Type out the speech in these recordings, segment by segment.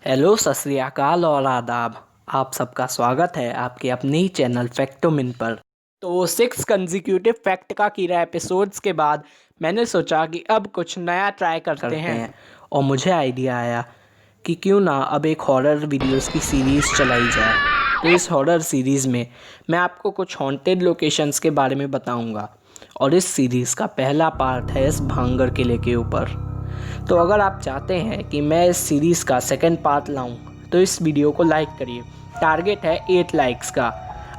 Hello, सत श्री अकाल और आदाब। आप सबका स्वागत है आपके अपने ही चैनल फैक्टोमिन पर। तो 6 कंसेक्यूटिव फैक्ट का कीड़ा एपिसोड्स के बाद मैंने सोचा कि अब कुछ नया ट्राई करते हैं और मुझे आइडिया आया कि क्यों ना अब एक हॉरर वीडियोस की सीरीज़ चलाई जाए। तो इस हॉरर सीरीज़ में मैं आपको कुछ हॉन्टेड लोकेशंस के बारे में बताऊंगा और इस सीरीज़ का पहला पार्ट है इस भांगड़ किले के ऊपर। तो अगर आप चाहते हैं कि मैं इस सीरीज़ का सेकंड पार्ट लाऊं तो इस वीडियो को लाइक करिए। टारगेट है 8 लाइक्स का।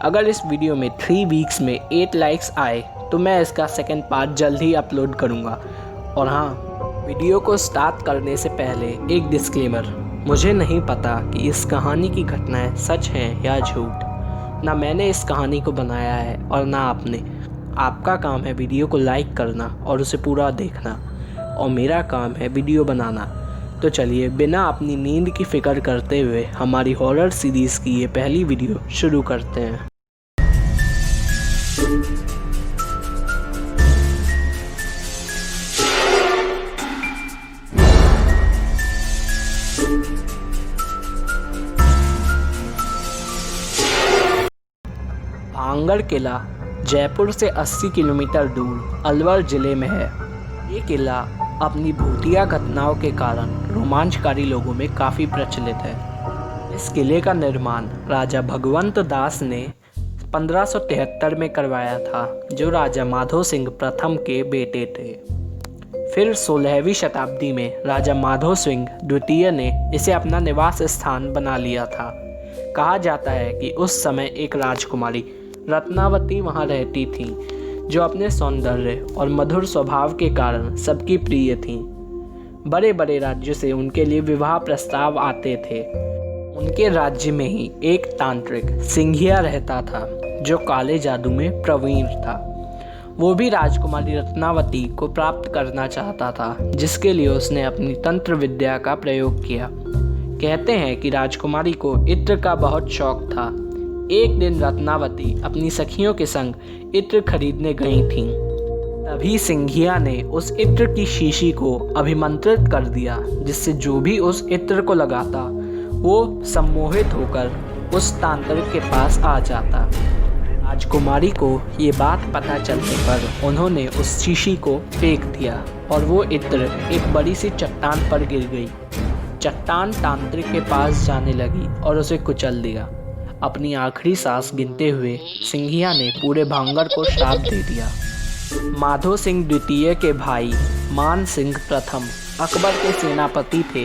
अगर इस वीडियो में 3 वीक्स में 8 लाइक्स आए तो मैं इसका सेकंड पार्ट जल्द ही अपलोड करूंगा। और हाँ, वीडियो को स्टार्ट करने से पहले एक डिस्क्लेमर। मुझे नहीं पता कि इस कहानी की घटनाएं सच हैं या झूठ। ना मैंने इस कहानी को बनाया है और ना आपने। आपका काम है वीडियो को लाइक करना और उसे पूरा देखना, और मेरा काम है वीडियो बनाना। तो चलिए बिना अपनी नींद की फ़िक्र करते हुए हमारी हॉरर सीरीज़ की ये पहली वीडियो शुरू करते हैं। भांगड़ किला जयपुर से 80 किलोमीटर दूर अलवर ज़िले में है। ये किला अपनी भूतिया घटनाओं के कारण रोमांचकारी लोगों में काफ़ी प्रचलित है। इस किले का निर्माण राजा भगवंत दास ने 1573 में करवाया था, जो राजा माधो सिंह प्रथम के बेटे थे। फिर 16वीं शताब्दी में राजा माधो सिंह द्वितीय ने इसे अपना निवास स्थान बना लिया था। कहा जाता है कि उस समय एक राजकुमारी रत्नावती वहाँ रहती थी, जो अपने सौंदर्य और मधुर स्वभाव के कारण सबकी प्रिय थीं। बड़े बड़े राज्यों से उनके लिए विवाह प्रस्ताव आते थे। उनके राज्य में ही एक तांत्रिक सिंघिया रहता था, जो काले जादू में प्रवीण था। वो भी राजकुमारी रत्नावती को प्राप्त करना चाहता था, जिसके लिए उसने अपनी तंत्र विद्या का प्रयोग किया। कहते हैं कि राजकुमारी को इत्र का बहुत शौक था। एक दिन रत्नावती अपनी सखियों के संग इत्र खरीदने गई थीं। तभी सिंघिया ने उस इत्र की शीशी को अभिमंत्रित कर दिया, जिससे जो भी उस इत्र को लगाता वो सम्मोहित होकर उस तांत्रिक के पास आ जाता। राजकुमारी को ये बात पता चलने पर उन्होंने उस शीशी को फेंक दिया और वो इत्र एक बड़ी सी चट्टान पर गिर गई। चट्टान तांत्रिक के पास जाने लगी और उसे कुचल दिया। अपनी आखिरी सांस गिनते हुए सिंघिया ने पूरे भांगड़ को श्राप दे दिया। माधो सिंह द्वितीय के भाई मान सिंह प्रथम अकबर के सेनापति थे।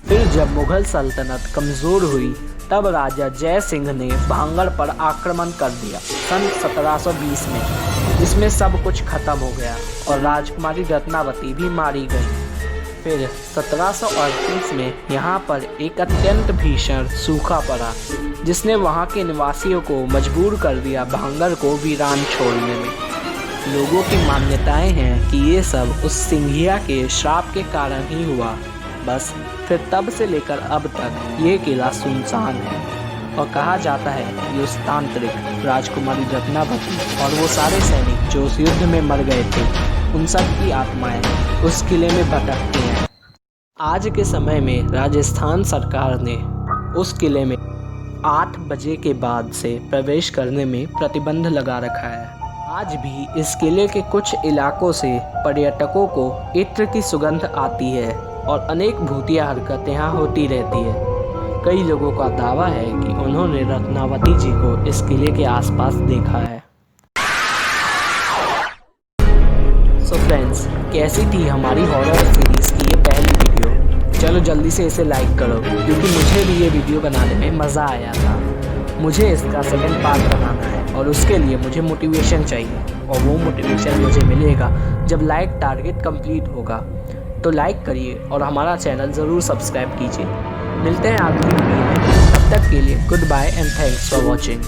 फिर जब मुगल सल्तनत कमज़ोर हुई तब राजा जय सिंह ने भांगड़ पर आक्रमण कर दिया सन 1720 में। इसमें सब कुछ खत्म हो गया और राजकुमारी रत्नावती भी मारी गई। फिर 1738 में यहाँ पर एक अत्यंत भीषण सूखा पड़ा, जिसने वहाँ के निवासियों को मजबूर कर दिया भांगड़ को वीरान छोड़ने में। लोगों की मान्यताएं हैं कि ये सब उस सिंघिया के श्राप के कारण ही हुआ। बस फिर तब से लेकर अब तक ये किला सुनसान है, और कहा जाता है कि उस तांत्रिक राजकुमारी रत्नावती और वो सारे सैनिक जो उस युद्ध में मर गए थे, उन सब की आत्माएं उस किले में भटकती हैं। आज के समय में राजस्थान सरकार ने उस किले में 8 बजे के बाद से प्रवेश करने में प्रतिबंध लगा रखा है। आज भी इस किले के कुछ इलाकों से पर्यटकों को इत्र की सुगंध आती है और अनेक भूतिया हरकतें यहाँ होती रहती है। कई लोगों का दावा है कि उन्होंने रत्नावती जी को इस किले के आसपास देखा है। सो फ्रेंड्स, कैसी थी हमारी हॉरर सीरीज़ की ये पहली वीडियो? चलो जल्दी से इसे लाइक करो, क्योंकि मुझे भी ये वीडियो बनाने में मज़ा आया था। मुझे इसका सेकंड पार्ट बनाना है और उसके लिए मुझे मोटिवेशन चाहिए, और वो मोटिवेशन मुझे मिलेगा जब लाइक टारगेट कंप्लीट होगा। तो लाइक करिए और हमारा चैनल ज़रूर सब्सक्राइब कीजिए। मिलते हैं अगली वीडियो में। तब तक के लिए goodbye and thanks for watching.